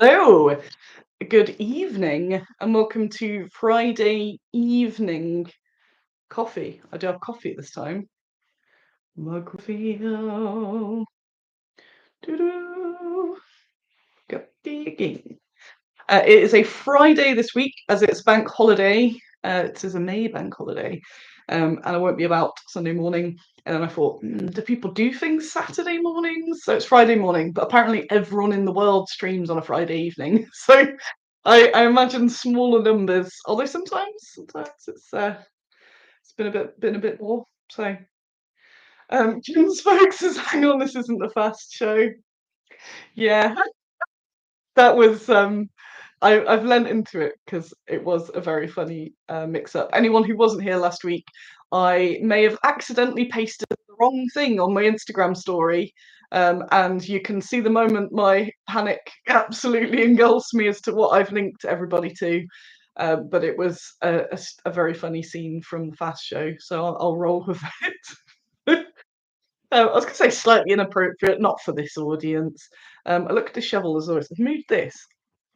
Hello, good evening, and welcome to Friday evening coffee. I do have coffee this time. Mugville. Doo-doo. Coffee again. It is a Friday this week, as it's bank holiday. It is a May bank holiday, and I won't be about Sunday morning. And then I thought, do people do things Saturday mornings? So it's Friday morning, but apparently everyone in the world streams on a Friday evening. So I imagine smaller numbers, although sometimes it's been a bit more. So Jim's folks says, hang on, this isn't the fast show. Yeah, that was I've lent into it because it was a very funny mix-up. Anyone who wasn't here last week, I may have accidentally pasted the wrong thing on my Instagram story, and you can see the moment my panic absolutely engulfs me as to what I've linked everybody to. But it was a very funny scene from the Fast Show, so I'll roll with it. I was going to say slightly inappropriate, not for this audience. I look disheveled as always. I've moved this.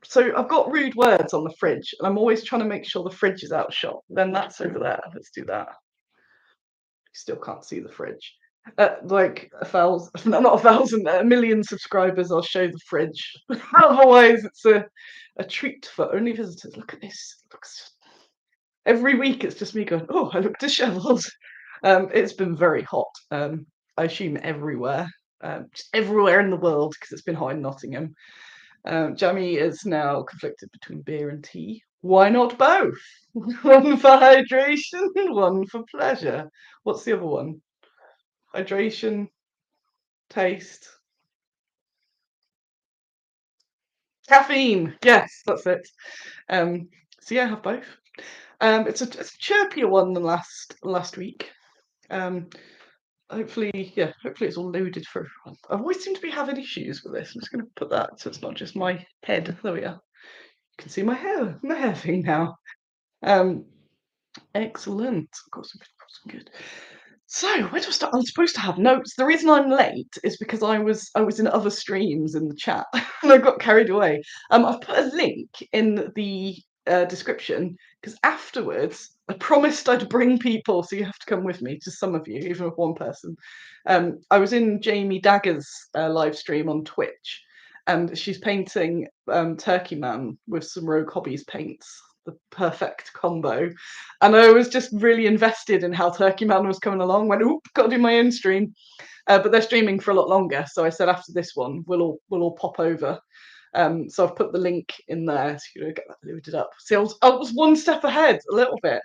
So I've got rude words on the fridge, and I'm always trying to make sure the fridge is out of shot. Then that's over there. Let's do that. Still can't see the fridge. Like 1,000, no, not 1,000, 1,000,000 subscribers, I'll show the fridge. Otherwise, it's a treat for only visitors. Look at this. It looks every week. It's just me going, oh, I look dishevelled. It's been very hot. I assume everywhere, just everywhere in the world because it's been hot in Nottingham. Jamie is now conflicted between beer and tea. Why not both? One for hydration, one for pleasure. What's the other one? Hydration, taste, caffeine. Yes, that's it. So yeah, I have both. It's a chirpier one than last week. Um, hopefully, yeah, hopefully it's all loaded for everyone. I always seem to be having issues with this. I'm just going to put that so it's not just my head. There we are. You can see my hair thing now. Um, Excellent. Got some good. So where do I start? I'm supposed to have notes. The reason I'm late is because I was in other streams in the chat and I got carried away. I've put a link in the description because afterwards I promised I'd bring people, so you have to come with me. Just some of you, even with one person. I was in Jamie Dagger's live stream on Twitch, and she's painting Turkey Man with some Rogue Hobbies paints, the perfect combo. And I was just really invested in how Turkey Man was coming along. Went, oop, got to do my own stream. But they're streaming for a lot longer, so I said after this one, we'll all pop over. So I've put the link in there so you know, get that loaded up. See, I was one step ahead, a little bit.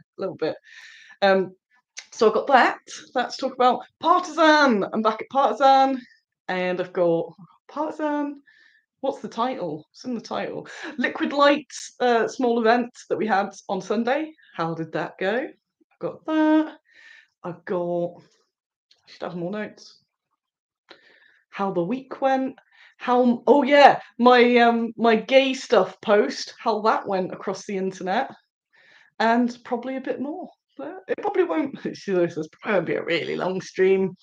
Um, so I've got that. Let's talk about Partizan. I'm back at Partizan, and I've got Partizan. What's the title? It's in the title. Liquid Lights, small event that we had on Sunday. How did that go? I've got that. I've got. I should have more notes. How the week went. How? Oh yeah, my gay stuff post. How that went across the internet, and probably a bit more. But it probably won't. This probably won't be a really long stream.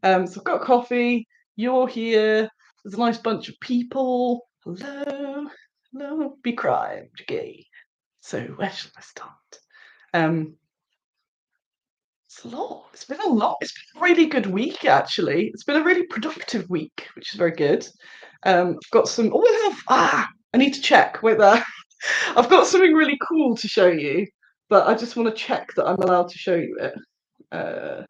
So I've got coffee. You're here. There's a nice bunch of people. Hello, hello. Be crime, gay. So where shall I start? Um, it's a lot. It's been a lot. It's been a really good week, actually. It's been a really productive week, which is very good. I've got some. Oh, I need to check. Wait there. I've got something really cool to show you, but I just want to check that I'm allowed to show you it. Uh,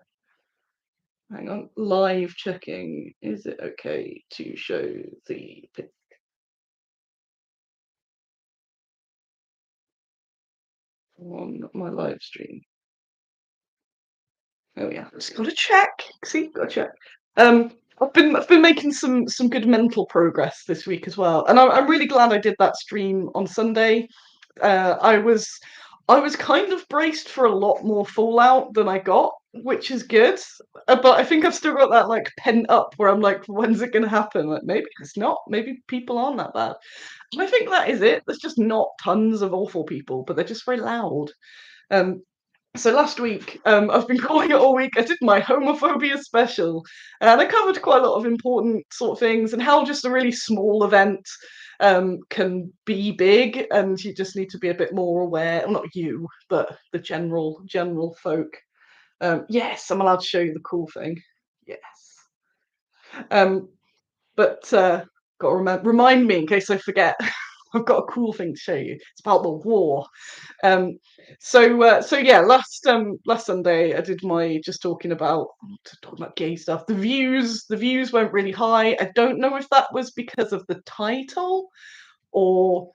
Hang on, live checking. Is it okay to show the pic on my live stream? Oh yeah, just gotta check. See, gotta check. I've been making some good mental progress this week as well, and I'm really glad I did that stream on Sunday. I was kind of braced for a lot more fallout than I got, which is good. But I think I've still got that like pent up where I'm like, when's it going to happen? Like maybe it's not. Maybe people aren't that bad. And I think that is it. There's just not tons of awful people, but they're just very loud. Um, So last week, I've been calling it all week. I did my homophobia special, and I covered quite a lot of important sort of things and how just a really small event can be big, and you just need to be a bit more aware. Well, not you, but the general folk. Yes, I'm allowed to show you the cool thing. Yes. Um, but got to remind me in case I forget. I've got a cool thing to show you. It's about the war. Um, so yeah, last Sunday I did my talking about gay stuff. The views went really high. I don't know if that was because of the title or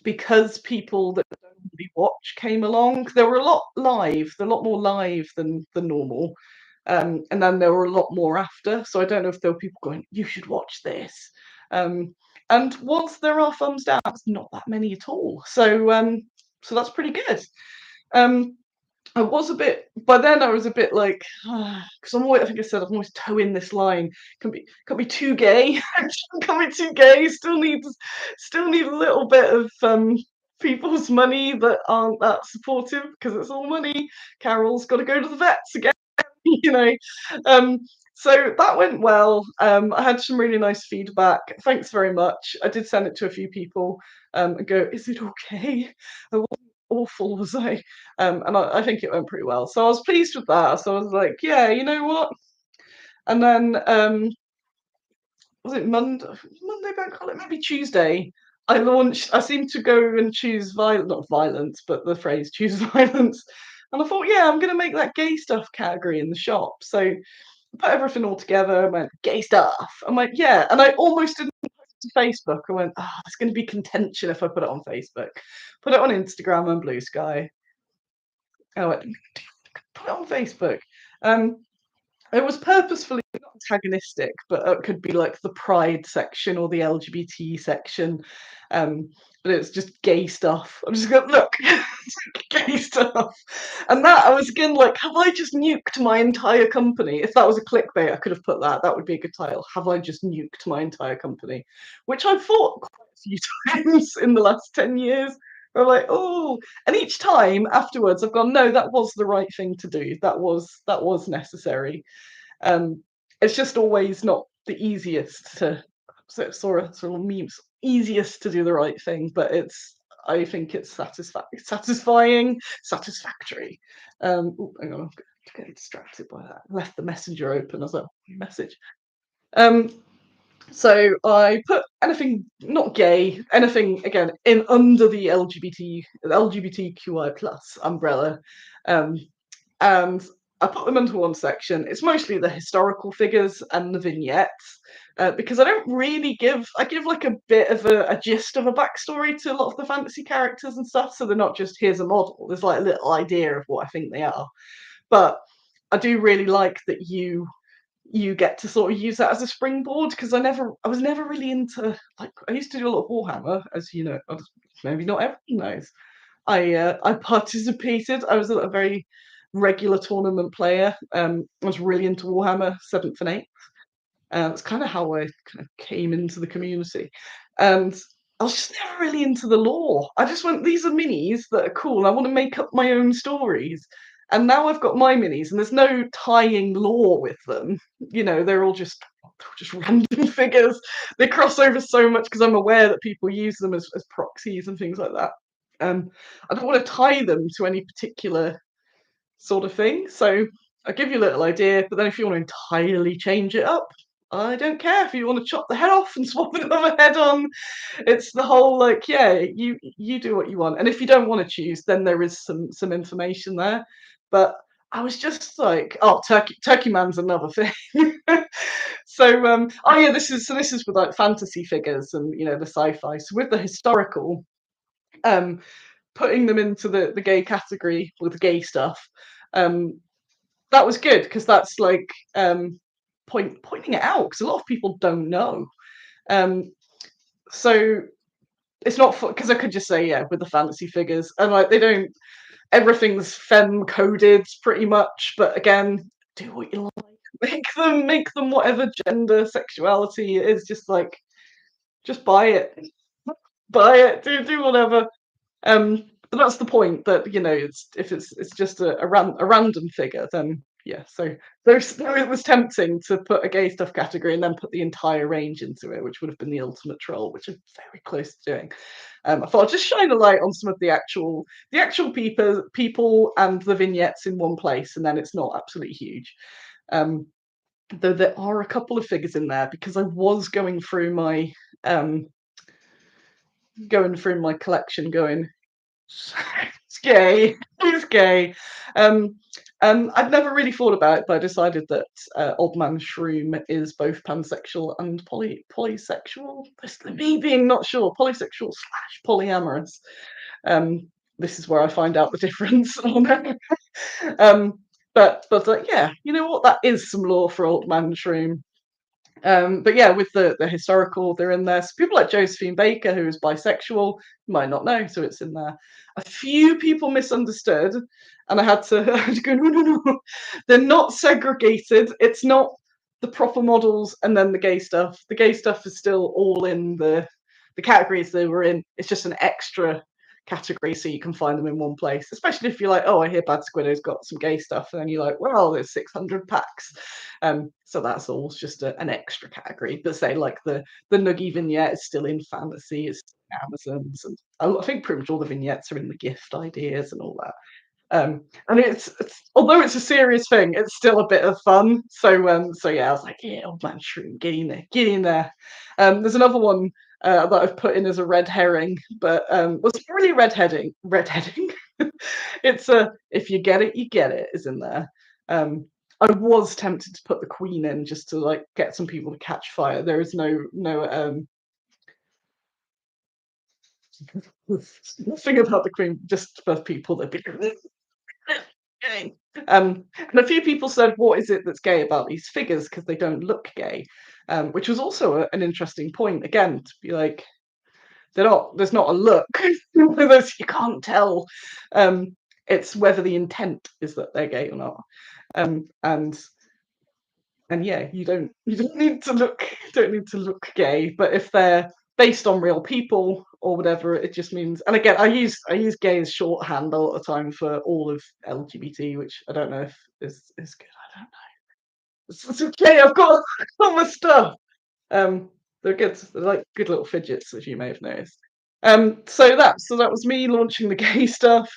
because people that don't really watch came along. There were a lot more live than normal. And then there were a lot more after. So I don't know if there were people going, you should watch this. Um, and once there are thumbs down, it's not that many at all. So that's pretty good. Um, I was a bit by then. I was a bit like because I'm always. I think I said I'm always toeing this line. Can't be too gay. Can't be too gay. Still need a little bit of people's money that aren't that supportive because it's all money. Carol's got to go to the vets again. you know. Um, so that went well. I had some really nice feedback. Thanks very much. I did send it to a few people and go, is it okay? I wasn't awful, was I? And I think it went pretty well. So I was pleased with that. So I was like, yeah, you know what? And then was it Monday bank holiday? Maybe Tuesday. I seem to go and choose not violence, but the phrase choose violence. And I thought, yeah, I'm going to make that gay stuff category in the shop. So I put everything all together. I went, gay stuff. I'm like, yeah. And I almost didn't post it to Facebook. I went, there's going to be contention if I put it on Facebook. Put it on Instagram and Blue Sky. I went, put it on Facebook. Um, it was purposefully not antagonistic, but it could be like the pride section or the LGBT section. But it's just gay stuff. I'm just going, look, gay stuff. And that, I was again like, have I just nuked my entire company? If that was a clickbait, I could have put that. That would be a good title. Have I just nuked my entire company? Which I've thought quite a few times in the last 10 years. I'm like, oh, and each time afterwards, I've gone, no, that was the right thing to do. That was necessary. Um, it's just always not the easiest to sort of memes. Easiest to do the right thing, but I think it's satisfying, satisfactory. Hang on, I'm getting distracted by that. I left the messenger open as a message. Um, so I put anything not gay, anything again in under the LGBTQI plus umbrella, um, and I put them into one section. It's mostly the historical figures and the vignettes. Because I don't really I give like a bit of a gist of a backstory to a lot of the fantasy characters and stuff, so they're not just here's a model. There's like a little idea of what I think they are. But I do really like that you get to sort of use that as a springboard because I was never really into like I used to do a lot of Warhammer, as you know, maybe not everyone knows. I participated. I was a very regular tournament player. I was really into Warhammer 7th and 8th. It's kind of how I kind of came into the community. And I was just never really into the lore. I just went, these are minis that are cool. I want to make up my own stories. And now I've got my minis, and there's no tying lore with them. They're all just random figures. They cross over so much because I'm aware that people use them as proxies and things like that. I don't want to tie them to any particular sort of thing. So I give you a little idea, but then if you want to entirely change it up, I don't care. If you want to chop the head off and swap another head on, it's the whole like, yeah, you do what you want. And if you don't want to choose, then there is some information there. But I was just like, oh, Turkey Man's another thing. Oh yeah, this is with like fantasy figures and the sci-fi. So with the historical, um, putting them into the gay category with the gay stuff, um, that was good because that's like pointing it out because a lot of people don't know. Um, so it's not because I could just say yeah with the fantasy figures and like they don't everything's femme coded pretty much, but again, do what you like. Make them whatever gender, sexuality it is. Just like just buy it, do whatever. but that's the point, that it's if it's just a random figure, then yeah. So it was tempting to put a gay stuff category and then put the entire range into it, which would have been the ultimate troll, which I'm very close to doing. I thought I'd just shine a light on some of the actual people and the vignettes in one place, and then it's not absolutely huge. Um, though there are a couple of figures in there, because I was um, going through my collection, going, it's gay, it's gay. Um, and I'd never really thought about it, but I decided that Old Man Shroom is both pansexual and polysexual. This is me being not sure, polysexual slash polyamorous. Um, this is where I find out the difference. But yeah, you know what? That is some lore for Old Man Shroom. But yeah, with the historical, they're in there. So people like Josephine Baker, who is bisexual, you might not know, so it's in there. A few people misunderstood, and I had to, I had to go, no, no, no, they're not segregated. It's not the proper models and then the gay stuff. The gay stuff is still all in the categories they were in. It's just an extra category, so you can find them in one place. Especially if you're like, oh, I hear Bad Squiddo's got some gay stuff, and then you're like, well, there's 600 packs. So that's all just an extra category. But say like the Nuggy vignette is still in fantasy, it's Amazon's, and I think pretty much all the vignettes are in the gift ideas and all that. And it's although it's a serious thing, it's still a bit of fun. So yeah, I was like, yeah, Old Man Shroom, get in there, get in there. There's another one that I've put in as a red herring, but was it really red heading? Red heading. It's a if you get it, you get it is in there. I was tempted to put the Queen in just to like get some people to catch fire. There is no nothing about the Queen, just for people that be gay. And a few people said, "What is it that's gay about these figures? Because they don't look gay," which was also an interesting point. Again, to be like, they're not. There's not a look. You can't tell. It's whether the intent is that they're gay or not. And yeah, you don't need to look gay, but if they're based on real people or whatever, it just means. And again, I use gay as shorthand a lot of the time for all of LGBT, which I don't know if is good. I don't know. It's okay. I've got my stuff. Um, they're good. They're like good little fidgets, as you may have noticed. So that was me launching the gay stuff,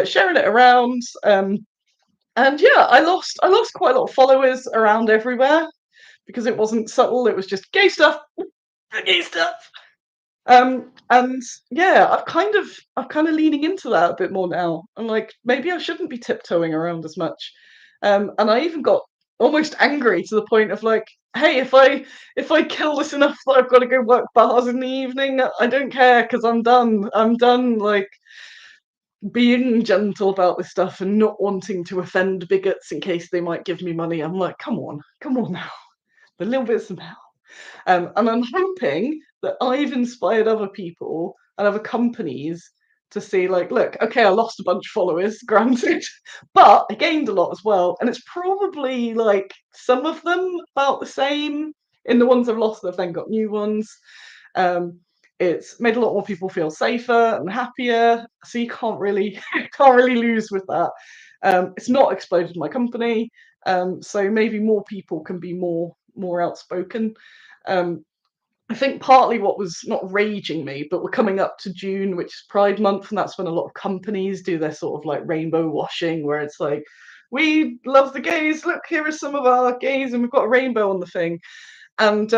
sharing it around. And yeah, I lost quite a lot of followers around everywhere because it wasn't subtle. It was just gay stuff, gay stuff. And yeah, I've kind of leaning into that a bit more now. I'm like, maybe I shouldn't be tiptoeing around as much. And I even got almost angry to the point of like, hey, if I kill this enough that I've got to go work bars in the evening, I don't care because I'm done. I'm done like being gentle about this stuff and not wanting to offend bigots in case they might give me money. I'm like, come on now, a little bit somehow. And I'm hoping that I've inspired other people and other companies to see, like, look, okay, I lost a bunch of followers, granted, but I gained a lot as well. And it's probably like some of them about the same. In the ones I've lost, I've then got new ones. Um, it's made a lot more people feel safer and happier. So you can't really lose with that. It's not exploded my company. So maybe more people can be more outspoken. Um, I think partly what was not raging me, but we're coming up to June, which is Pride Month, and that's when a lot of companies do their sort of like rainbow washing, where it's like, we love the gays. Look, here are some of our gays, and we've got a rainbow on the thing. And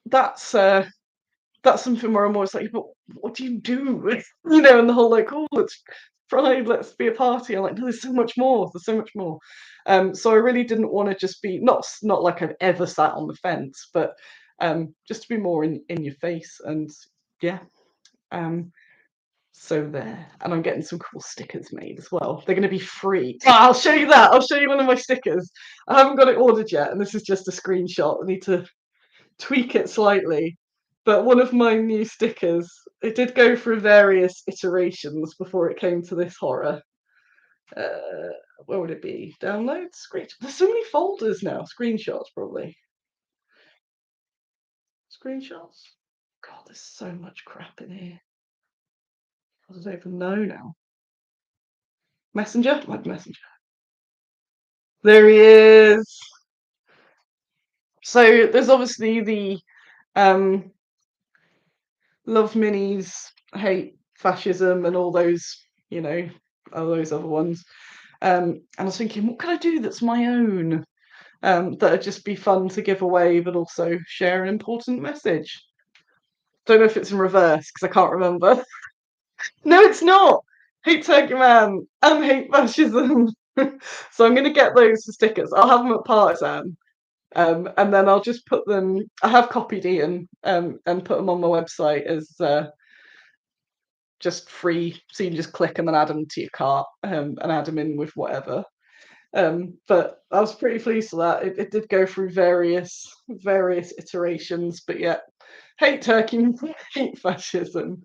that's something where I'm always like, but what do you do? And the whole like, oh, it's Pride, let's be a party. I'm like, no, there's so much more. There's so much more. So I really didn't want to just be not like I've ever sat on the fence, but just to be more in your face. And yeah. Um, so there, and I'm getting some cool stickers made as well. They're going to be free. I'll show you that. I'll show you one of my stickers. I haven't got it ordered yet, and this is just a screenshot. I need to tweak it slightly. But one of my new stickers, it did go through various iterations before it came to this horror. Uh, where would it be? Downloads? Screen. There's so many folders now. Screenshots, probably. Screenshots. God, there's so much crap in here. I don't even know now. Messenger? Like Messenger. There he is. So there's obviously the um, love minis, hate fascism, and all those other ones. And I was thinking, what can I do that's my own? That'd just be fun to give away, but also share an important message. Don't know if it's in reverse because I can't remember. No, it's not. Hate Turkey Man and hate fascism. So I'm going to get those for stickers. I'll have them at Partizan. And then I'll just put them. I have copied Ian and put them on my website as just free, so you can just click them and add them to your cart and add them in with whatever. But I was pretty pleased with that. It did go through various iterations, but yeah, hate Turkey, hate fascism.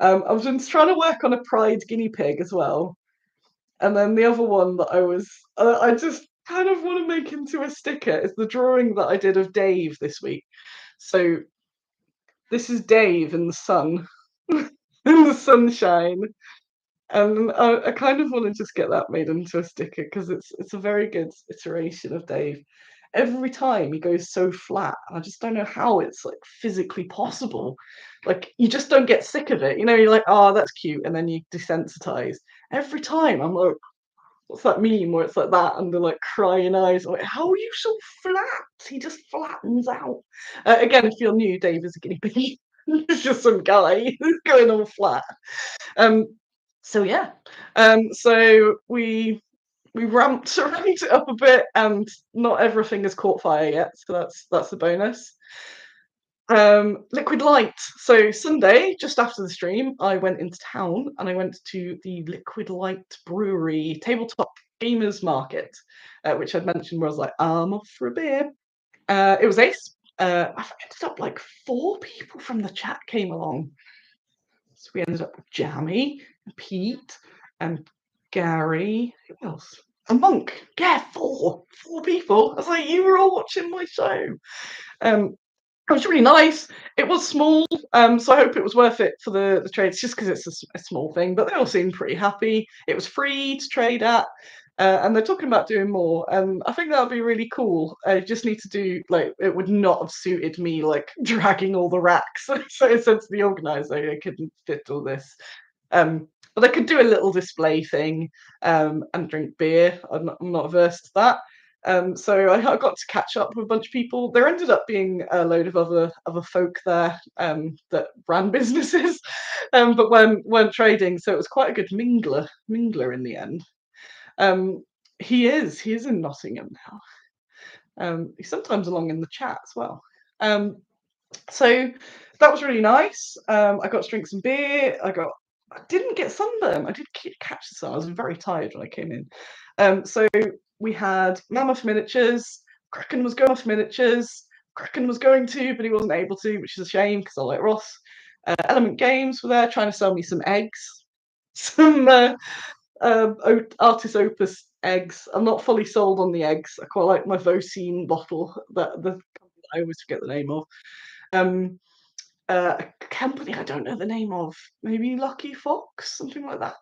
I was just trying to work on a pride guinea pig as well, and then the other one that I just kind of want to make into a sticker is the drawing that I did of Dave this week. So this is Dave in the sun, in the sunshine, and I kind of want to just get that made into a sticker because it's a very good iteration of Dave. Every time he goes so flat, I just don't know how it's like physically possible. Like you just don't get sick of it. You're like, oh, that's cute, and then you desensitize. Every time I'm like, what's that meme where it's like that and they're like crying eyes? I'm like, how are you so flat? He just flattens out. Again, if you're new, Dave is a guinea pig. It's just some guy who's going all flat. Um, so yeah, so we ramped it up a bit, and not everything has caught fire yet, so that's a bonus. Liquid Light. So Sunday, just after the stream, I went into town and I went to the Liquid Light Brewery Tabletop Gamers Market, which I'd mentioned where I was like, I'm off for a beer. It was ace. I ended up like 4 people from the chat came along. So we ended up with Jamie, and Pete, and Gary. Who else? A monk. Yeah, four people. I was like, you were all watching my show. It was really nice. It was small, so I hope it was worth it for the trades, just because it's a small thing. But they all seemed pretty happy. It was free to trade at, and they're talking about doing more. I think that would be really cool. I just need to do like it would not have suited me like dragging all the racks. So I said to the organizer, I couldn't fit all this. But I could do a little display thing and drink beer. I'm not averse to that. So I got to catch up with a bunch of people. There ended up being a load of other folk there that ran businesses, but weren't trading. So it was quite a good mingler in the end. He is in Nottingham now. He's sometimes along in the chat as well. So that was really nice. I got to drink some beer. I didn't get sunburn. I did catch the sun. I was very tired when I came in. So we had Mammoth Miniatures. Kraken was going off Miniatures. Kraken was going to, but he wasn't able to, which is a shame because I like Ross. Element Games were there trying to sell me some eggs. Some Artis Opus eggs. I'm not fully sold on the eggs. I quite like my Vocine bottle, that the company I always forget the name of. A company I don't know the name of, maybe Lucky Fox, something like that.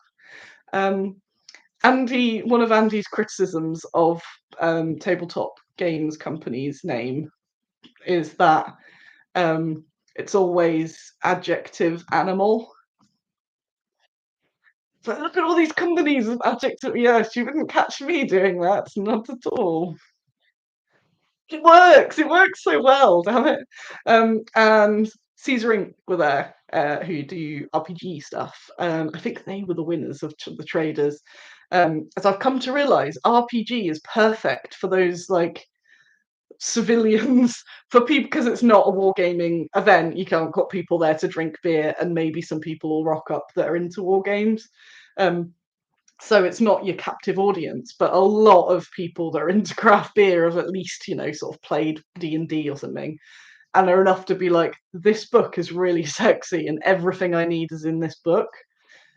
One of Andy's criticisms of tabletop games companies' name is that it's always adjective animal. But look at all these companies with adjective. Yes, you wouldn't catch me doing that, not at all. It works so well, damn it. And Caesar Inc. were there, who do RPG stuff. I think they were the winners of the traders. As I've come to realise, RPG is perfect for those like civilians, for people, because it's not a wargaming event. You can't got people there to drink beer, and maybe some people will rock up that are into war games. So it's not your captive audience, but a lot of people that are into craft beer have at least, sort of played D&D or something, and are enough to be like, this book is really sexy and everything I need is in this book.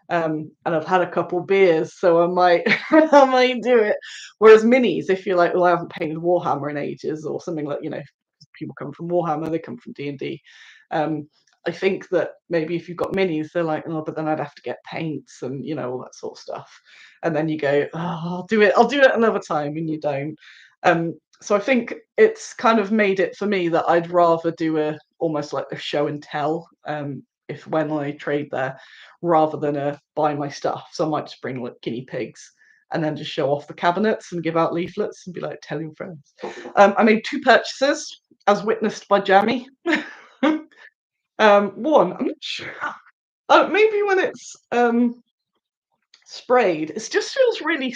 And I've had a couple beers, so I might I might do it. Whereas minis, if you're like, well, I haven't painted Warhammer in ages or something, like, people come from Warhammer, they come from D&D. I think that maybe if you've got minis, they're like, oh, but then I'd have to get paints and all that sort of stuff. And then you go, oh, I'll do it another time, and you don't. So I think it's kind of made it for me that I'd rather do almost like a show and tell, if when I trade there, rather than buy my stuff. So I might just bring like guinea pigs and then just show off the cabinets and give out leaflets and be like, tell your friends. I made 2 purchases, as witnessed by Jamie. One, I'm not sure. Maybe when it's sprayed, it just feels really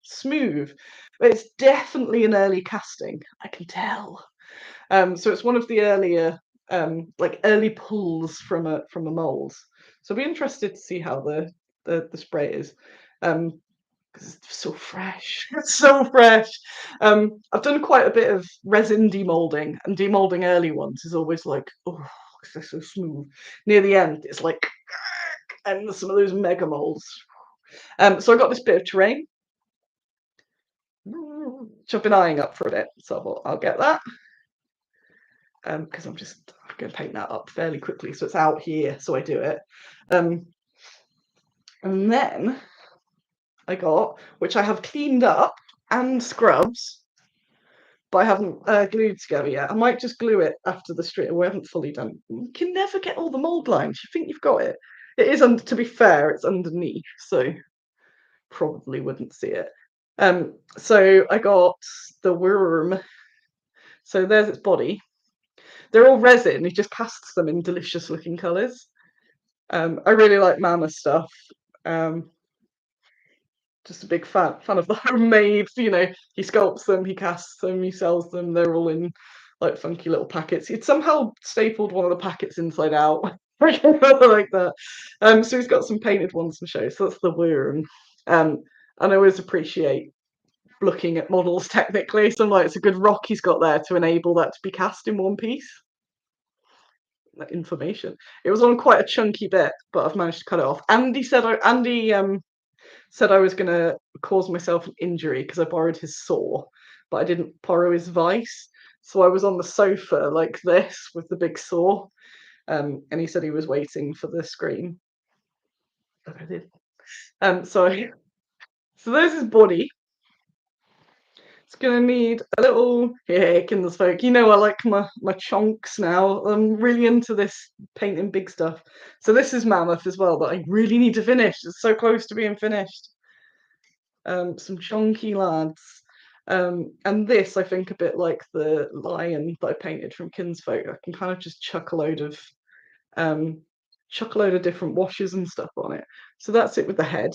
smooth. But it's definitely an early casting. I can tell. So it's one of the earlier, like early pulls from a mold. So I'll be interested to see how the spray is. Because it's so fresh. It's so fresh. I've done quite a bit of resin demolding, and demolding early ones is always like, oh, they're so smooth. Near the end, it's like, and some of those mega molds. So I got this bit of terrain, which I've been eyeing up for a bit. So I thought I'll get that. Because I'm going to paint that up fairly quickly, so it's out here, so I do it. And then I got, which I have cleaned up and scrubs, but I haven't glued together yet. I might just glue it after the strip. We haven't fully done. You can never get all the mold lines. You think you've got it. It is, to be fair, it's underneath, so probably wouldn't see it. So I got the worm. So there's its body. They're all resin. He just casts them in delicious looking colours. I really like Mama stuff. Just a big fan of the homemade. He sculpts them, he casts them, he sells them. They're all in like funky little packets. He'd somehow stapled one of the packets inside out, like that. So he's got some painted ones to show. So that's the worm. And I always appreciate looking at models technically. So I'm like, it's a good rock he's got there to enable that to be cast in one piece. That information. It was on quite a chunky bit, but I've managed to cut it off. Andy said I was going to cause myself an injury because I borrowed his saw, but I didn't borrow his vice. So I was on the sofa like this with the big saw, and he said he was waiting for the screen. I did. So there's his body. It's gonna need a little Kindle spoke. I like my chunks now. I'm really into this painting big stuff. So this is Mammoth as well, that I really need to finish. It's so close to being finished. Some chunky lads. And this, I think, a bit like the lion that I painted from Kinsfolk. I can kind of just chuck a load of different washes and stuff on it. So that's it with the head.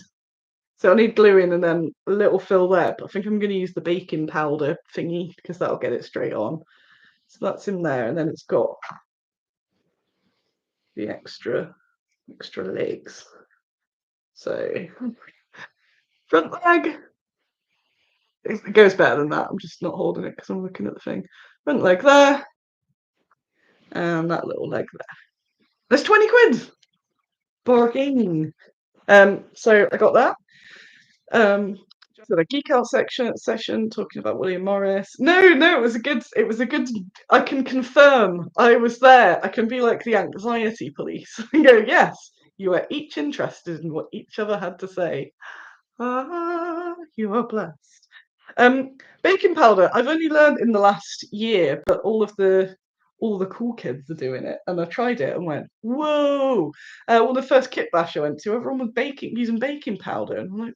So I need glue in and then a little fill there, but I think I'm going to use the baking powder thingy because that'll get it straight on. So that's in there, and then it's got the extra legs. So front leg. It goes better than that. I'm just not holding it because I'm looking at the thing. Front leg there, and that little leg there. There's 20 quid. Bargain. So I got that. Just had a geek out session talking about William Morris. No, it was a good. I can confirm I was there. I can be like the anxiety police and go, yes, you were each interested in what each other had to say. Ah, you are blessed. Baking powder. I've only learned in the last year, but all the cool kids are doing it, and I tried it and went, whoa! Well, the first kit bash I went to, everyone was using baking powder, and I'm like,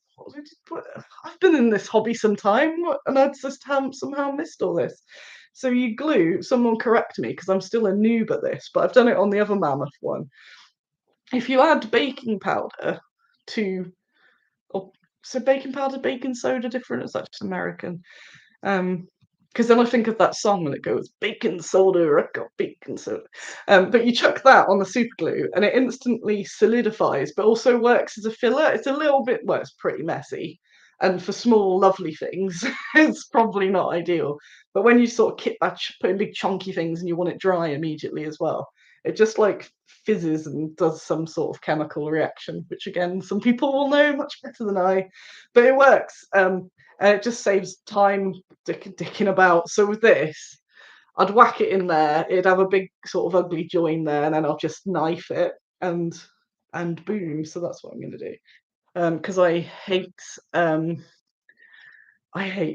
I've been in this hobby some time, and I just haven't somehow missed all this. So you glue. Someone correct me because I'm still a noob at this, but I've done it on the other Mammoth one. If you add baking powder to, so baking powder, baking soda different? Is that just American? Because then I think of that song when it goes baking soda, I got baking soda. But you chuck that on the super glue and it instantly solidifies, but also works as a filler. It's a little bit, well, it's pretty messy. And for small, lovely things, it's probably not ideal. But when you sort of kit batch, put in big chunky things and you want it dry immediately as well, it just like fizzes and does some sort of chemical reaction, which again, some people will know much better than I, but it works. And it just saves time dicking about. So with this, I'd whack it in there. It'd have a big sort of ugly join there, and then I'll just knife it and boom. So that's what I'm going to do. Because I hate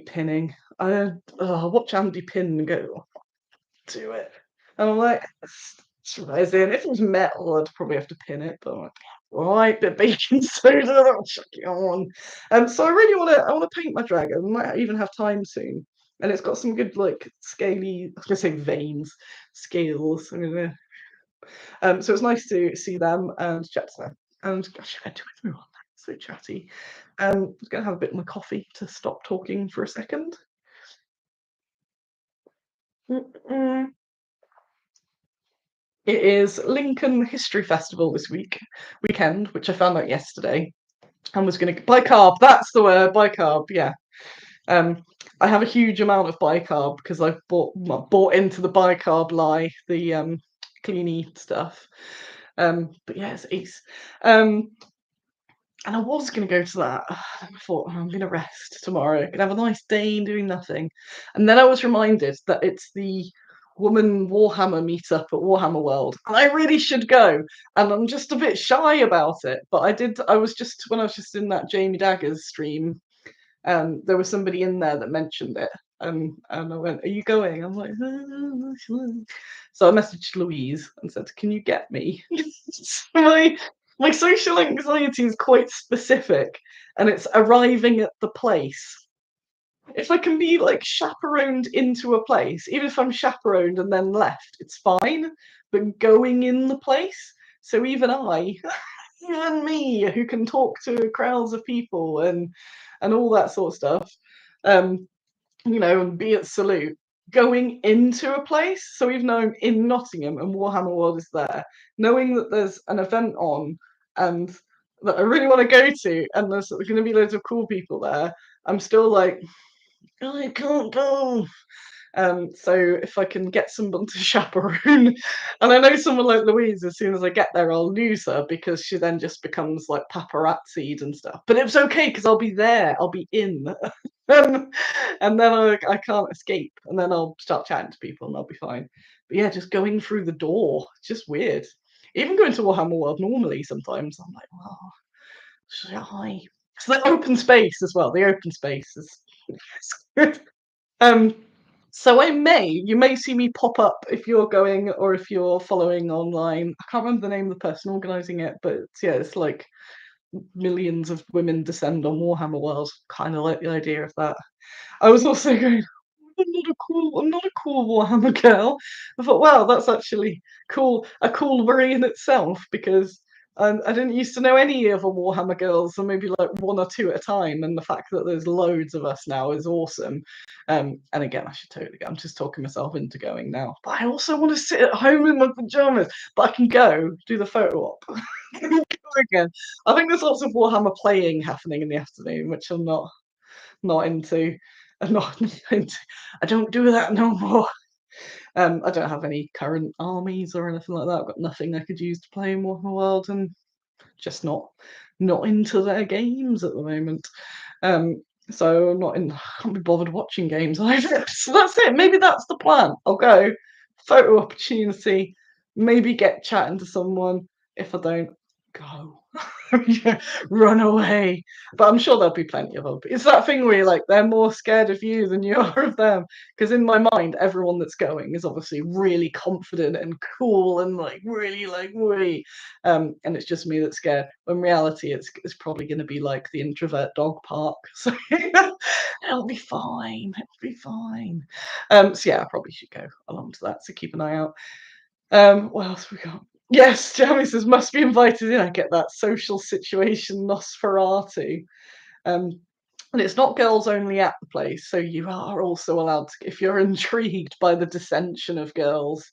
pinning. I watch Andy pin and go, do it. And I'm like, it's resin. If it was metal, I'd probably have to pin it, but I'm like, right, bit of baking soda, I'll chuck it on. So I really I want to paint my dragon. I might even have time soon. And it's got some good like scaly, I was gonna say veins, scales. So it's nice to see them and chat to them. And gosh, I do everyone. So chatty. I'm gonna have a bit of my coffee to stop talking for a second. Mm-mm. It is Lincoln History Festival this weekend, which I found out yesterday, and was going to bicarb. That's the word, bicarb. Yeah. Um, I have a huge amount of bicarb because I've bought into the bicarb lie, the cleany stuff. But yeah, it's ace. And I was going to go to that. I thought, I'm going to rest tomorrow. I'm going to have a nice day doing nothing. And then I was reminded that it's the woman Warhammer meetup at Warhammer World. And I really should go. And I'm just a bit shy about it. But I was just, when I was just in that Jamie Daggers stream, there was somebody in there that mentioned it. And I went, are you going? I'm like, so I messaged Louise and said, can you get me? My social anxiety is quite specific, and it's arriving at the place. If I can be like chaperoned into a place, even if I'm chaperoned and then left, it's fine. But going in the place, so even even me, who can talk to crowds of people and all that sort of stuff, um, and be at Salute, going into a place. So even though I'm in Nottingham and Warhammer World is there, knowing that there's an event on and that I really want to go to, and there's going to be loads of cool people there, I'm still like, I can't go. So if I can get someone to chaperone, and I know someone like Louise, as soon as I get there, I'll lose her because she then just becomes like paparazzied and stuff. But it's okay because I'll be there, I'll be in, and then I can't escape, and then I'll start chatting to people and I'll be fine. But yeah, just going through the door, it's just weird. Even going to Warhammer World normally, sometimes I'm like, oh, shy. So the open space as well. The open space is good. Um, so you may see me pop up if you're going or if you're following online. I can't remember the name of the person organising it, but yeah, it's like millions of women descend on Warhammer World. Kind of like the idea of that. I was also going, I'm not a cool Warhammer girl. I thought, wow, that's actually cool, a cool worry in itself because I didn't used to know any of the Warhammer girls, or maybe like one or two at a time. And the fact that there's loads of us now is awesome. And again, I should totally go. I'm just talking myself into going now. But I also want to sit at home in my pajamas. But I can go do the photo op. Go again. I think there's lots of Warhammer playing happening in the afternoon, which I'm not into. I'm not into. I don't do that no more. I don't have any current armies or anything like that. I've got nothing I could use to play in Warhammer World, and just not into their games at the moment. So I'm not in. I can't be bothered watching games either. So that's it. Maybe that's the plan. I'll go, photo opportunity, maybe get chatting to someone. If I don't, go. Run away. But I'm sure there'll be plenty of them. It's that thing where you're like, they're more scared of you than you are of them. Because in my mind, everyone that's going is obviously really confident and cool and like really like wee. And it's just me that's scared. When in reality, it's probably going to be like the introvert dog park. So it'll be fine. It'll be fine. So yeah, I probably should go along to that. So keep an eye out. What else we got? Yes, Jamie says must be invited in. I get that social situation Nosferatu. Um, and it's not girls only at the place, so you are also allowed to, if you're intrigued by the dissension of girls,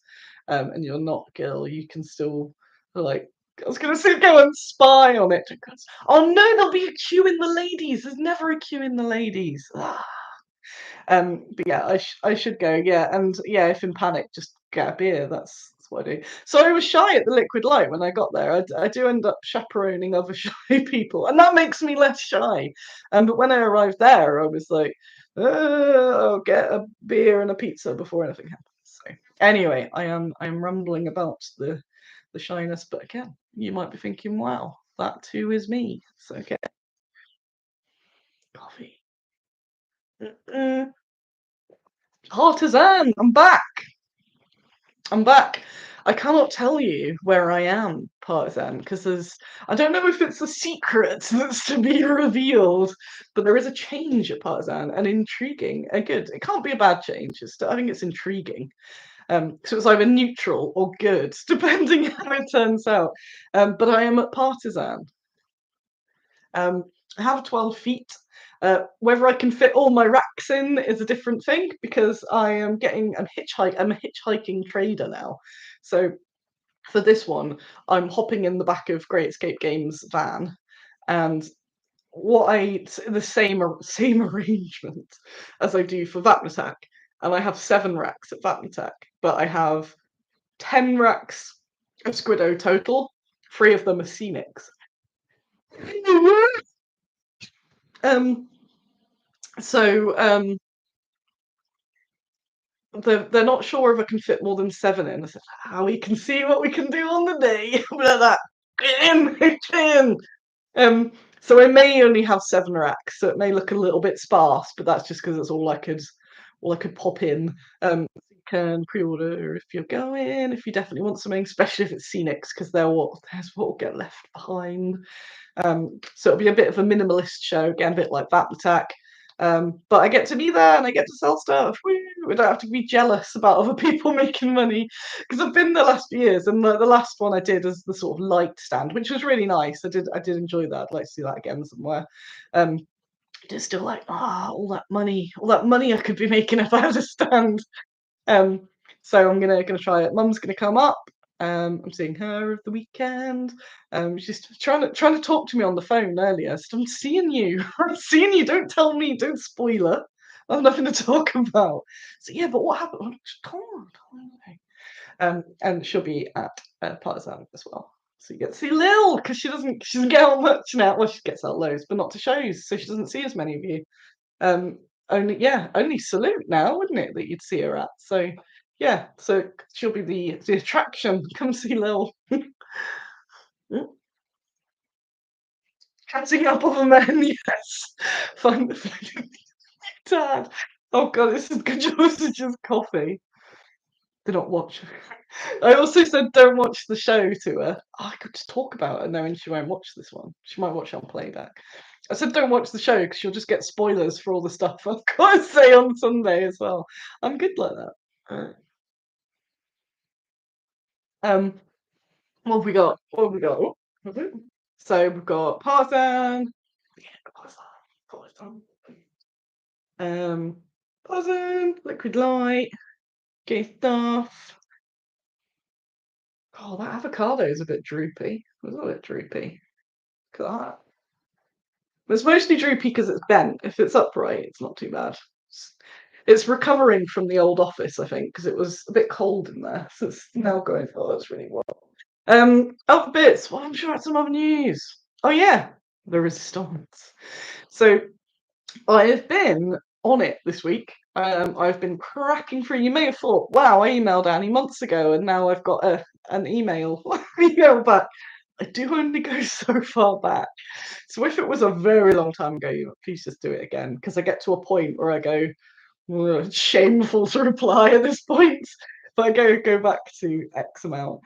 and you're not a girl, you can still like. I was gonna say go and spy on it. Oh no, there'll be a queue in the ladies. There's never a queue in the ladies. But yeah, I should go. Yeah, and yeah, if in panic, just get a beer. That's what I do. So I was shy at the Liquid Light when I got there. I do end up chaperoning other shy people, and that makes me less shy. But when I arrived there, I was like, I'll get a beer and a pizza before anything happens. Anyway, I am rumbling about the shyness, but again, you might be thinking, wow, that too is me. So okay, coffee. Mm-mm. Partizan, I'm back. I'm back. I cannot tell you where I am, Partizan, because I don't know if it's a secret that's to be revealed, but there is a change at Partizan, and intriguing, and good. It can't be a bad change. I think it's intriguing. So it's either neutral or good, depending how it turns out. But I am at Partizan. Um, I have 12 feet. Whether I can fit all my racks in is a different thing because I'm a hitchhiking trader now. So for this one, I'm hopping in the back of Great Escape Games van, and the same arrangement as I do for Vatnatak, and I have 7 racks at Vatnatak, but I have 10 racks of Squiddo total. 3 of them are scenics. um, so they're not sure if I can fit more than 7 in. I said, how we can see what we can do on the day. Like that. Get in. So I may only have 7 racks, so it may look a little bit sparse, but that's just because it's all I could pop in. You can pre-order if you're going, if you definitely want something, especially if it's scenics, because there's what will get left behind. So it'll be a bit of a minimalist show, again, a bit like Bat Attack. But I get to be there and I get to sell stuff. Woo! I don't have to be jealous about other people making money because I've been the last few years, and the last one I did as the sort of light stand, which was really nice. I did enjoy that. I'd like to see that again somewhere. Um, just still like all that money I could be making if I had a stand. Um, so I'm gonna try it. Mum's gonna come up. I'm seeing her of the weekend. She's trying to talk to me on the phone earlier. I said, I'm seeing you. I'm seeing you. Don't tell me. Don't spoil it. I've nothing to talk about. So yeah, but what happened? Come on. And she'll be at Partizan as well. So you get to see Lil because she doesn't get out much now. Well, she gets out loads, but not to shows, so she doesn't see as many of you. Um, only Salute now, wouldn't it, that you'd see her at? So yeah, so she'll be the attraction. Come see Lil. Catching up on the men, yes. Fun, Dad. Oh god, this is good. This is just coffee. Do not watch. I also said don't watch the show to her. Oh, I could just talk about it knowing she won't watch this one. She might watch it on playback. I said don't watch the show because she'll just get spoilers for all the stuff I've got to say on Sunday as well. I'm good like that. Um, what have we got? What have we got? Oh, so we've got Partizan, Partizan, um, Partizan, Liquid Light, Gay Stuff. Oh, that avocado is a bit droopy. It's a bit droopy. Look at that. It's mostly droopy because it's bent. If it's upright, it's not too bad. It's recovering from the old office, I think, because it was a bit cold in there. So it's now going, oh, that's really well. Other bits. Well, I'm sure I had some other news. Oh yeah, the resistance. So I have been on it this week. I've been cracking through. You may have thought, wow, I emailed Annie months ago, and now I've got an email back. I do only go so far back. So if it was a very long time ago, please just do it again, because I get to a point where I go, it's shameful to reply at this point. But I go back to X amount.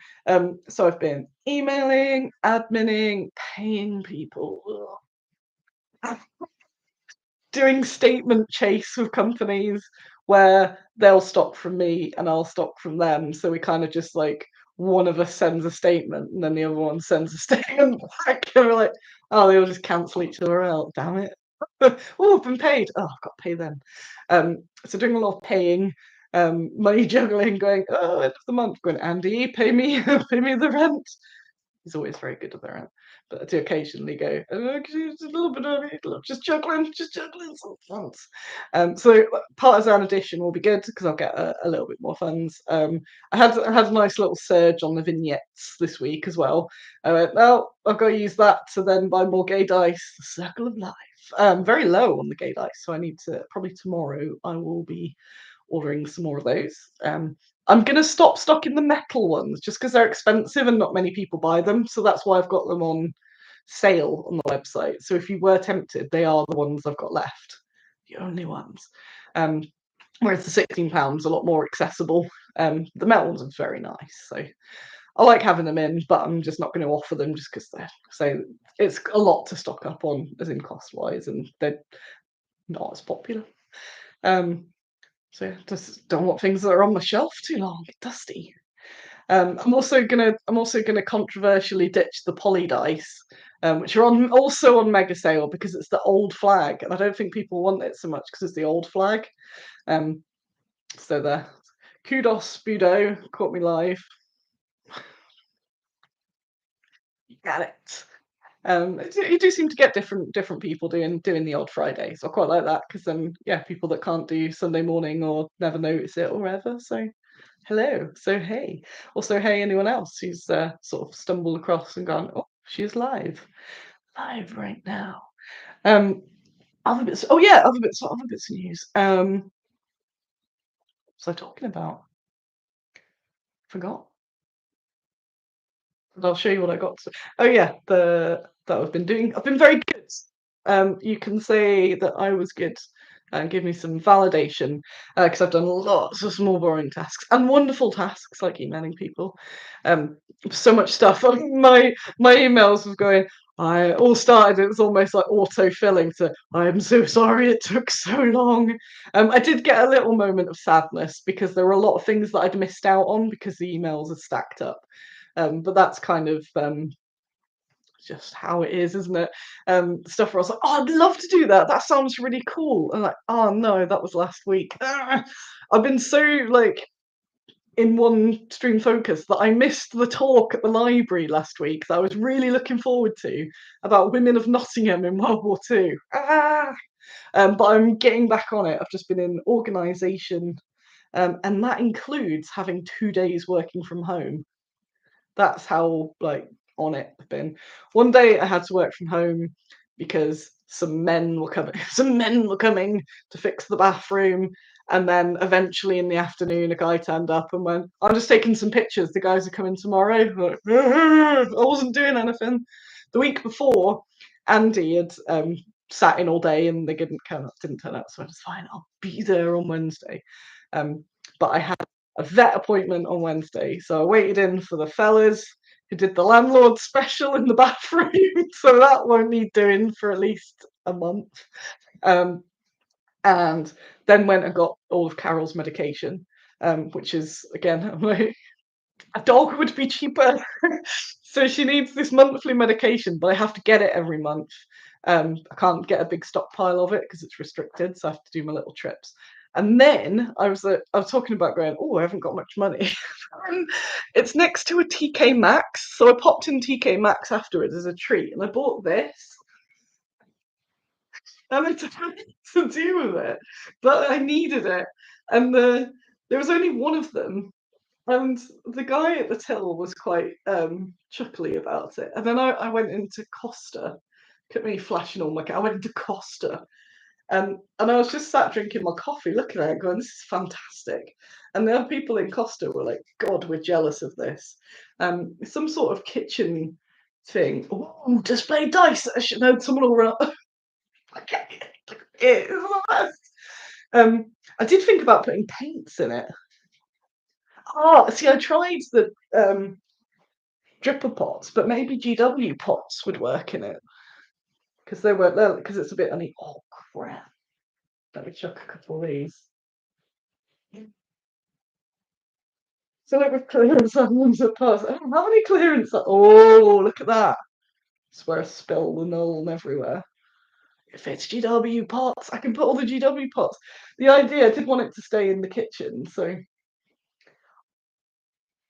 So I've been emailing, adminning, paying people, doing statement chase with companies where they'll stock from me and I'll stock from them. So we kind of just like one of us sends a statement and then the other one sends a statement back. And we're like, oh, they all just cancel each other out. Damn it. Oh, I've been paid. Oh, I've got to pay them. So doing a lot of paying, money juggling, going, oh, end of the month, going, Andy, pay me, pay me the rent. He's always very good at the rent. But I do occasionally go, just a little bit of it, just juggling some funds. So Partizan edition will be good because I'll get a little bit more funds. I had a nice little surge on the vignettes this week as well. I went, well, I've got to use that to then buy more gay dice, the circle of life. Very low on the gay dice, so I need to probably tomorrow I will be ordering some more of those. I'm gonna stop stocking the metal ones just because they're expensive and not many people buy them. So that's why I've got them on sale on the website. So if you were tempted, they are the ones I've got left, the only ones. Um, Whereas the £16 a lot more accessible. The metal ones are very nice. So I like having them in, but I'm just not going to offer them just because they're so it's a lot to stock up on, as in cost wise, and they're not as popular. So yeah, just don't want things that are on my shelf too long, get dusty. I'm also gonna controversially ditch the poly dice, which are also on mega sale because it's the old flag, and I don't think people want it so much because it's the old flag. Um, so there. Kudos, Squiddo, caught me live. You got it. You do seem to get different people doing the odd Friday, so I quite like that because yeah, people that can't do Sunday morning or never notice it or whatever. So hello, so hey, also hey anyone else who's sort of stumbled across and gone, oh, she's live right now. Um, other bits. Oh yeah, other bits of news. What was I talking about? Forgot. And I'll show you what I got. Oh yeah, the that I've been doing. I've been very good. You can say that I was good and give me some validation because I've done lots of small boring tasks and wonderful tasks like emailing people. Um, so much stuff. My emails was going. I all started. It was almost like auto filling. To I am so sorry it took so long. I did get a little moment of sadness because there were a lot of things that I'd missed out on because the emails are stacked up. But that's kind of just how it is, isn't it? Stuff where I was like, oh, I'd love to do that. That sounds really cool. And like, oh no, that was last week. I've been so like in one stream focus that I missed the talk at the library last week that I was really looking forward to about women of Nottingham in World War Two. But I'm getting back on it. I've just been in organisation, and that includes having 2 days working from home. That's how like on it I've been. One day I had to work from home because some men were coming. Some men were coming to fix the bathroom, and then eventually in the afternoon, a guy turned up and went, "I'm just taking some pictures. The guys are coming tomorrow." Like, I wasn't doing anything. The week before, Andy had sat in all day and they didn't turn up, so I was fine. I'll be there on Wednesday. But I had a vet appointment on Wednesday. So I waited in for the fellas who did the landlord special in the bathroom. So that won't need doing for at least a month. Um, and then went and got all of Carol's medication, which is, again, like, a dog would be cheaper. So she needs this monthly medication, but I have to get it every month. I can't get a big stockpile of it because it's restricted, so I have to do my little trips. And then I was talking about going, oh, I haven't got much money. It's next to a TK Maxx, so I popped in TK Maxx afterwards as a treat, and I bought this. And I don't know what to do with it, but I needed it, and there was only one of them, and the guy at the till was quite chuckly about it. And then I went into Costa. Look at me flashing all my. I went into Costa, and I was just sat drinking my coffee, looking at it, going, "This is fantastic." And the other people in Costa were like, "God, we're jealous of this." Some sort of kitchen thing. Oh, display dice. I should know someone will run. It's the best. I did think about putting paints in it. Oh, see, I tried the dripper pots, but maybe GW pots would work in it because they weren't there because it's a bit uneven. Oh crap! Let me chuck a couple of these. So like with clearance items at past. I don't have any clearance. Oh, look at that! It's where I spill the null everywhere. If it's GW pots, I can put all the GW pots. The idea, I did want it to stay in the kitchen, so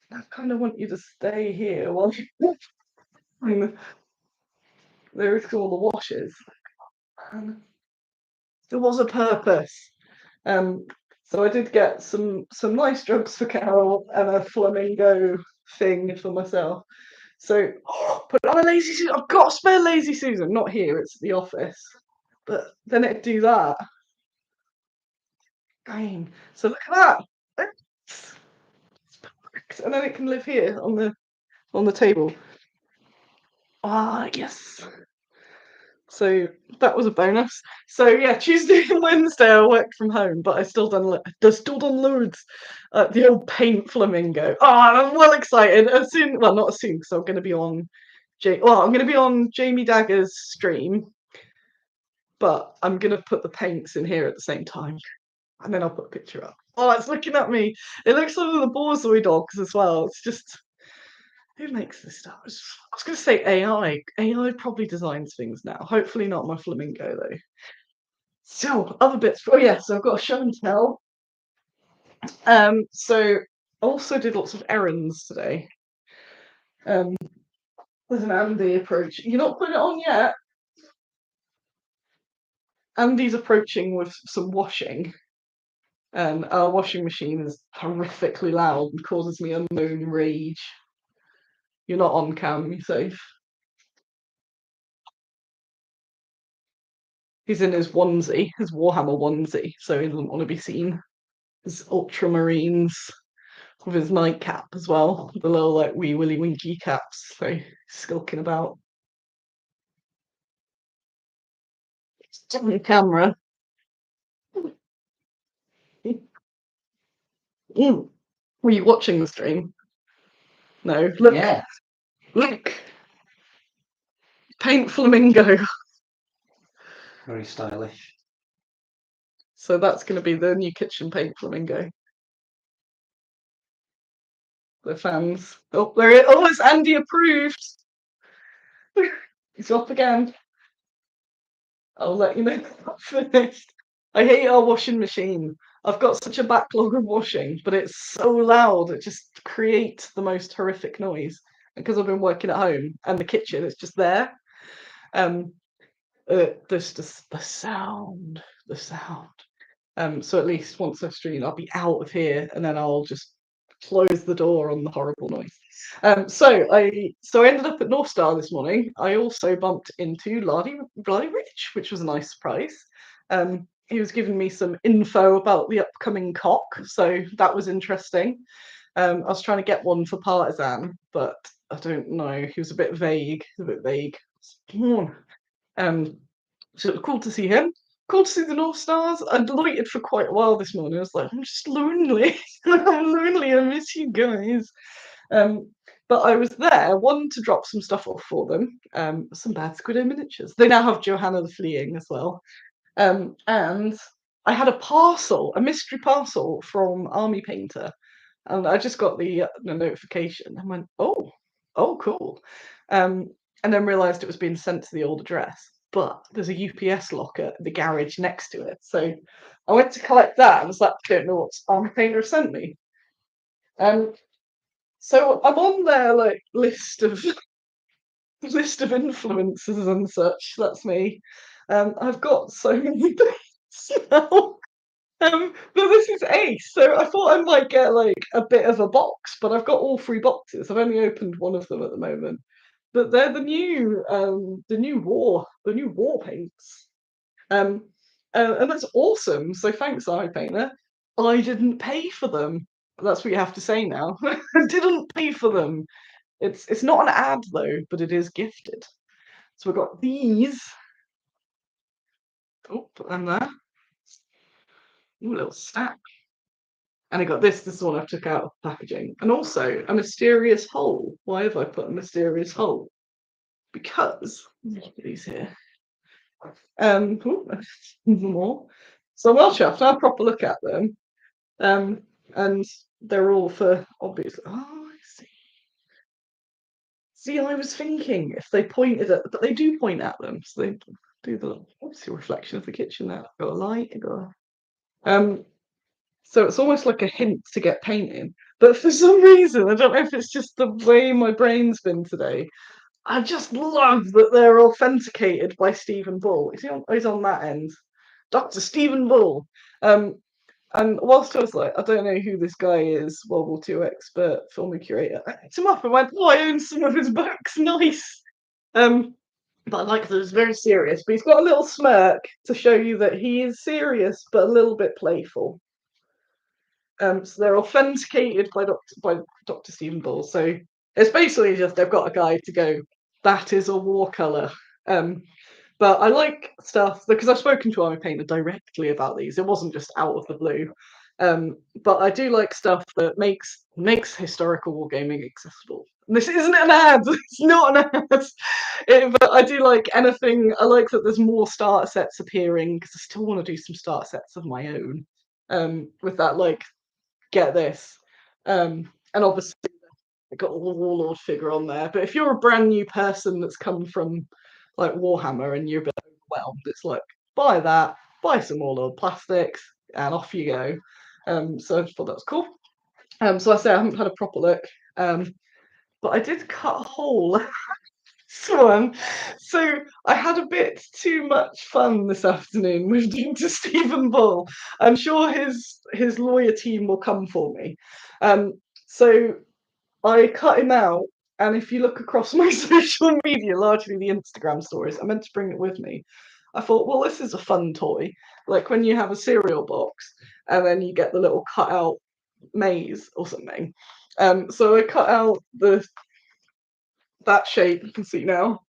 I kind of want you to stay here while you. There's all the washes. There was a purpose. Um, so I did get some nice drugs for Carol and a flamingo thing for myself. So put on a lazy Susan. I've got a spare lazy Susan. Not here. It's at the office. But then it'd do that. Dang. So look at that. and then it can live here on the table. Ah, yes. So that was a bonus. So yeah, Tuesday and Wednesday I worked from home, but I still done loads. The old paint flamingo. Oh, I'm well excited. As soon, well, not as soon, because I'm going to be on. I'm going to be on Jamie Dagger's stream, but I'm going to put the paints in here at the same time, and then I'll put a picture up. Oh, it's looking at me. It looks like the Borzoi dogs as well. It's just, who makes this stuff? I was going to say AI. AI probably designs things now. Hopefully not my flamingo though. So other bits. Oh yeah, so I've got a show and tell. So I also did lots of errands today. There's an Andy approach. You're not putting it on yet. Andy's approaching with some washing. Our washing machine is horrifically loud and causes me unknown rage. You're not on cam, you're safe. He's in his onesie, his Warhammer onesie, so he doesn't want to be seen. His ultramarines with his nightcap as well, the little like wee willy winky caps, so he's skulking about. It's on the camera. Were you watching the stream? No. Look. Yeah. Look. Paint flamingo. Very stylish. So that's going to be the new kitchen paint flamingo. The fans. Oh, there it. Oh, it's Andy approved. He's up again. I'll let you know when I'm finished. I hate our washing machine. I've got such a backlog of washing, but it's so loud. It just creates the most horrific noise. Because I've been working at home and the kitchen, it's just there. There's just the sound. So at least once I've streamed, I'll be out of here, and then I'll just close the door on the horrible noise. So I ended up at North Star this morning. I also bumped into Bloody Rich, which was a nice surprise. He was giving me some info about the upcoming cock, so that was interesting. I was trying to get one for Partizan, but I don't know. He was a bit vague. So it was cool to see him. Cool to see the North Stars. I loitered for quite a while this morning. I was like, I'm just lonely. I'm lonely. I miss you guys. But I was there, one, to drop some stuff off for them. Some bad Squiddo miniatures. They now have Johanna the Fleeing as well. And I had a mystery parcel from Army Painter. And I just got the notification and went, oh, cool. And then realised it was being sent to the old address. But there's a UPS locker at the garage next to it. So I went to collect that and was like, I don't know what Army Painter sent me. So I'm on their like list of influencers and such. That's me. I've got so many things now. But this is Ace, so I thought I might get like a bit of a box, but I've got all 3 boxes. I've only opened one of them at the moment. But they're the new war paints. And that's awesome. So thanks, iPainter. I didn't pay for them. That's what you have to say now. I didn't pay for them. It's not an ad though, but it is gifted. So we've got these. Oh, put them there. Ooh, a little stack. And I got this. This is the one I took out of packaging. And also a mysterious hole. Why have I put a mysterious hole? Because look at these here. More. So I'm well chuffed. I had a proper look at them. And they're all for obvious. Oh, I see. See, I was thinking if they pointed at, but they do point at them. So they do the obviously reflection of the kitchen there. I've got a light. So it's almost like a hint to get painting. But for some reason, I don't know if it's just the way my brain's been today. I just love that they're authenticated by Stephen Bull. He's on that end. Dr. Stephen Bull. And whilst I was like, I don't know who this guy is, World War II expert, film curator, I picked him up and went, oh, I own some of his books, nice. But I like that it's very serious. But he's got a little smirk to show you that he is serious, but a little bit playful. So they're authenticated by Dr. Stephen Bull. So it's basically just they've got a guide to go, that is a watercolour. But I like stuff because I've spoken to Army Painter directly about these. It wasn't just out of the blue. But I do like stuff that makes historical wargaming accessible. And this isn't an ad. It's not an ad. But I do like anything. I like that there's more starter sets appearing because I still want to do some starter sets of my own. With that, like, get this. And obviously I got all the warlord figure on there. But if you're a brand new person that's come from like Warhammer and you're a bit overwhelmed, it's like buy that, buy some warlord plastics, and off you go. So I just thought that was cool. So I say I haven't had a proper look. But I did cut a hole. One. So I had a bit too much fun this afternoon with Dr. Stephen Bull. I'm sure his lawyer team will come for me. So I cut him out, and if you look across my social media, largely the Instagram stories, I meant to bring it with me. I thought, well, this is a fun toy, like when you have a cereal box and then you get the little cut out maze or something. So I cut out that shape, you can see now.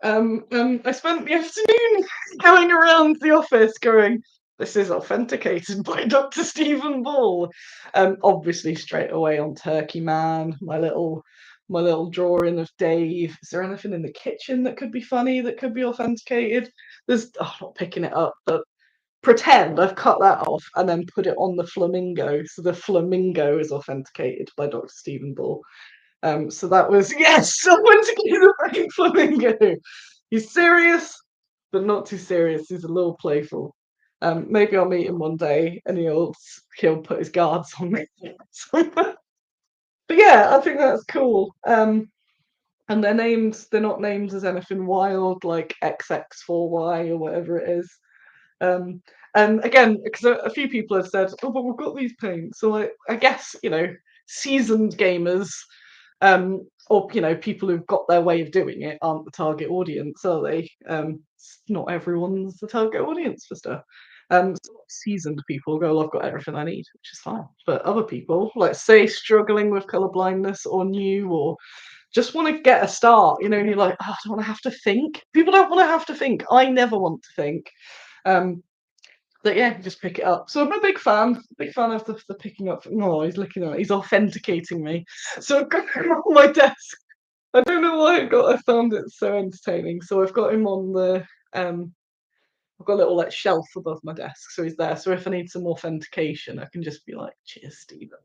And I spent the afternoon going around the office going, this is authenticated by Dr. Stephen Bull. Obviously straight away on Turkey Man, my little drawing of Dave. Is there anything in the kitchen that could be funny, that could be authenticated? I'm not picking it up, but pretend I've cut that off and then put it on the flamingo. So the flamingo is authenticated by Dr. Stephen Bull. So that was, yes, someone to get the fucking flamingo. He's serious, but not too serious. He's a little playful. Maybe I'll meet him one day and he'll put his guards on me. But yeah, I think that's cool. And they're not named as anything wild like XX4Y or whatever it is. And again, because a few people have said, oh, but we've got these paints. So I guess, seasoned gamers, or people who've got their way of doing it aren't the target audience, are they? Not everyone's the target audience for stuff. So seasoned people go, well, I've got everything I need, which is fine. But other people, like say struggling with colour blindness or new or just want to get a start, and you're like, oh, I don't want to have to think. People don't want to have to think. I never want to think. But yeah, just pick it up. So I'm a big fan of the picking up. Oh, he's looking at it. He's authenticating me. So I've got him on my desk. I don't know why I found it so entertaining. So I've got him on the I've got a little shelf above my desk, so he's there. So if I need some authentication, I can just be like, cheers, Stephen.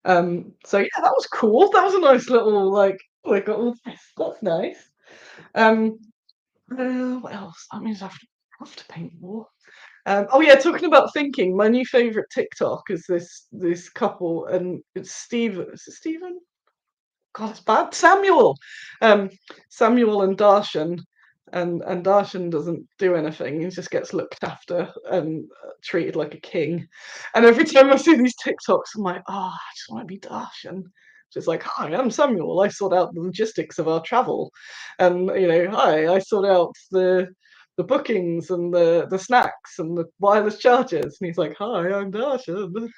So yeah, that was cool. That was a nice little I got all this. That's nice. What else? That means I have to paint more. Oh yeah, talking about thinking, my new favourite TikTok is this couple, and it's Stephen. Is it Stephen? God, it's bad. Samuel. Samuel and Darshan, and Darshan doesn't do anything. He just gets looked after and treated like a king. And every time I see these TikToks, I'm like, I just want to be Darshan. Just like, hi, I'm Samuel. I sort out the logistics of our travel, and hi, I sort out the bookings and the snacks and the wireless chargers. And he's like, hi, I'm Darshan.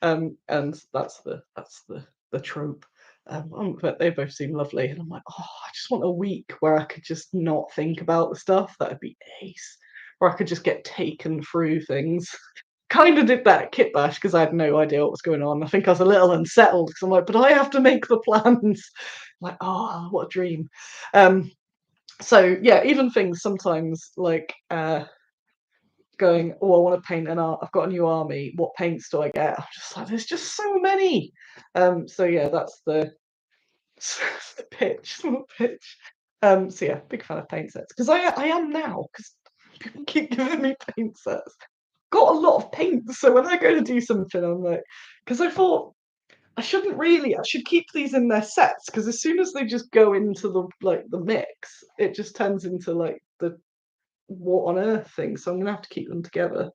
And that's the trope. But they both seem lovely, and I'm like, I just want a week where I could just not think about the stuff. That'd be ace. Or I could just get taken through things. Kind of did that at Kit Bash because I had no idea what was going on. I think I was a little unsettled because I'm like, but I have to make the plans. I'm like, what a dream. So yeah, even things sometimes like going, I want to paint I've got a new army. What paints do I get? I'm just like, there's just so many. So yeah, that's the pitch. So yeah, big fan of paint sets because I am now because people keep giving me paint sets. Got a lot of paint, so when I go to do something, I'm like, because I thought I should keep these in their sets because as soon as they just go into the mix, it just turns into the what on earth thing. So I'm gonna have to keep them together,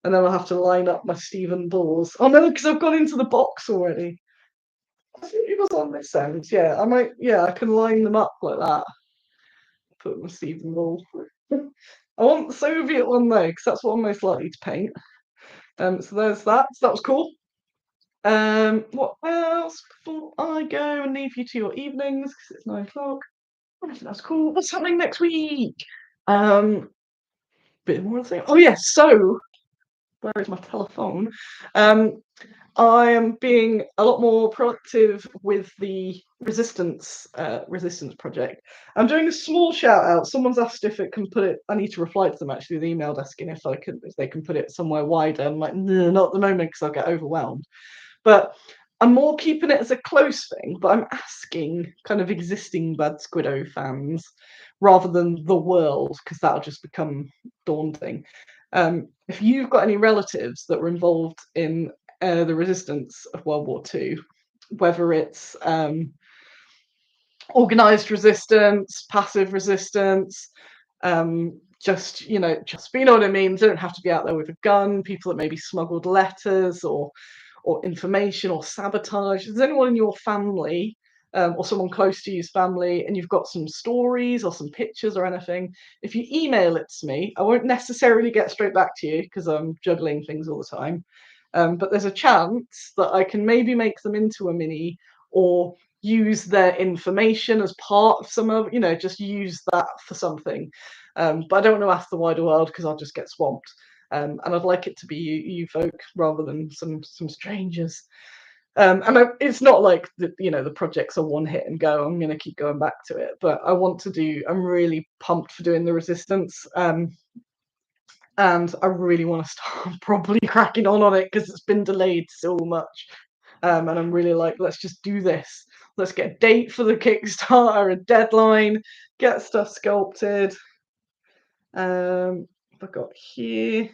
and then I'll have to line up my Stephen Bulls. Oh no, because I've gone into the box already. I think it was on this end. Yeah, I might. Yeah, I can line them up like that. Put my Stephen Bull. I want the Soviet one though, because that's what I'm most likely to paint. So there's that. So that was cool. What else before I go and leave you to your evenings? 'Cause it's 9 o'clock. I think that's cool. What's happening next week? Bit more of the same. Oh yes. So where is my telephone? I am being a lot more proactive with the resistance project. I'm doing a small shout out. Someone's asked if it can put it. I need to reply to them actually, the email asking if they can put it somewhere wider. I'm like, no, not at the moment because I'll get overwhelmed. But I'm more keeping it as a close thing. But I'm asking kind of existing Bad Squiddo fans rather than the world, because that'll just become daunting. If you've got any relatives that were involved in the resistance of World War II, whether it's organised resistance, passive resistance, just you know what I mean. They don't have to be out there with a gun. People that maybe smuggled letters or information or sabotage. Is anyone in your family or someone close to you's family, and you've got some stories or some pictures or anything? If you email it to me, I won't necessarily get straight back to you because I'm juggling things all the time. But there's a chance that I can maybe make them into a mini or use their information as part of some of, just use that for something. But I don't want to ask the wider world because I'll just get swamped. And I'd like it to be you folk rather than some strangers. It's not like the project's a one hit and go. I'm going to keep going back to it, but I want to do. I'm really pumped for doing the resistance. And I really want to start probably cracking on it because it's been delayed so much. And I'm really like, let's just do this. Let's get a date for the Kickstarter, a deadline, get stuff sculpted. I've got here.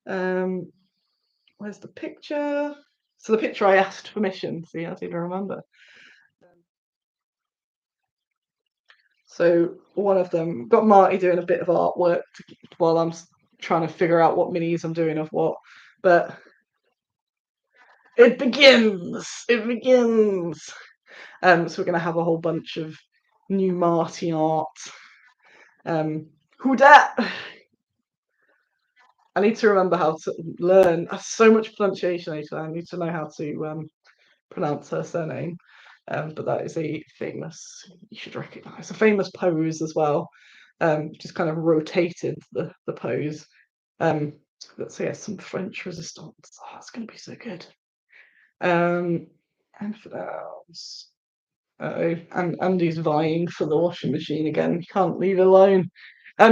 Where's the picture? So the picture I asked permission. See, I didn't remember. So one of them got Marty doing a bit of artwork while I'm trying to figure out what minis I'm doing of what. But it begins. It begins. So we're going to have a whole bunch of new Marty art. Who dat? I need to remember how to learn. So much pronunciation I need to know how to pronounce her surname. But that is a famous, you should recognise, a famous pose as well. Just kind of rotated the pose. Let's see, some French resistance. Oh, it's going to be so good. Infidels. And Andy's vying for the washing machine again. Can't leave it alone.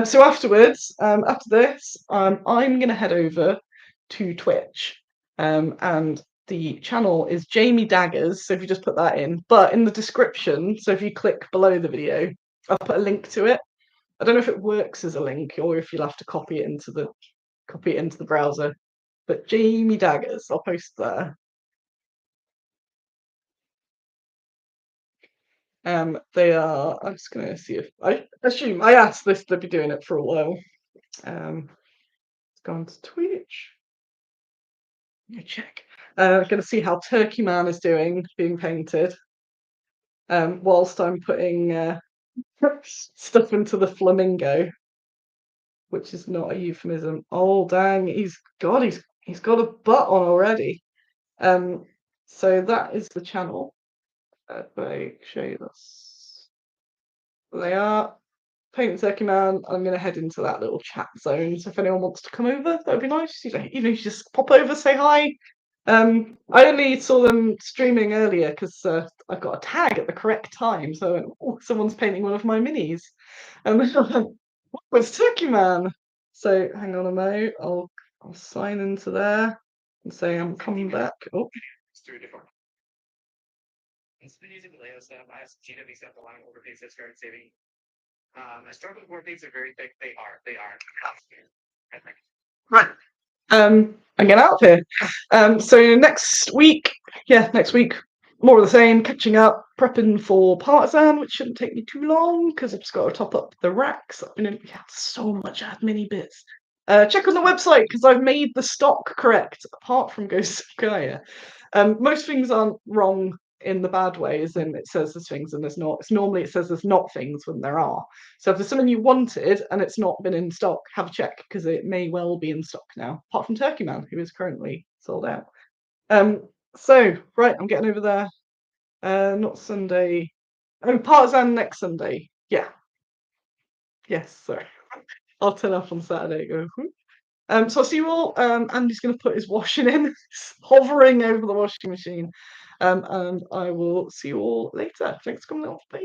So afterwards, after this, I'm going to head over to Twitch, and the channel is Jamie Daggers. So if you just put that in, but in the description, so if you click below the video, I'll put a link to it. I don't know if it works as a link or if you'll have to copy it into the browser. But Jamie Daggers, I'll post there. They are. I'm just going to see if I assume I asked this to be doing it for a while. Let's go on to Twitch. Check. Going to see how Turkey Man is doing, being painted. Whilst I'm putting stuff into the flamingo, which is not a euphemism. Oh dang, he's got a butt on already. So that is the channel. If I show you this, they are Paint Turkey Man. I'm going to head into that little chat zone. So if anyone wants to come over, that would be nice. You just pop over, say hi. I only saw them streaming earlier because I got a tag at the correct time. So I went, oh, someone's painting one of my minis. Where's Turkey Man? So hang on a moment. I'll sign into there and say I'm coming back. Oh. Instead of using Lego stuff, I have some GW stuff along overpays that started saving. I struggle with overpays, they're very thick. They are. Right. And get out of here. So next week, more of the same, catching up, prepping for Partizan, which shouldn't take me too long because I've just got to top up the racks. I've been in so much admin bits. Check on the website because I've made the stock correct, apart from Ghost of Gaia. Most things aren't wrong in the bad way, as in it says there's things and there's not. It's normally it says there's not things when there are. So if there's something you wanted and it's not been in stock, have a check because it may well be in stock now. Apart from Turkey Man, who is currently sold out. So right, I'm getting over there. Not Sunday. Oh, Partizan next Sunday. Yeah. Yes, sorry. I'll turn up on Saturday. Go. So I'll see you all. Andy's going to put his washing in, hovering over the washing machine. And I will see you all later. Thanks for coming along. Bye.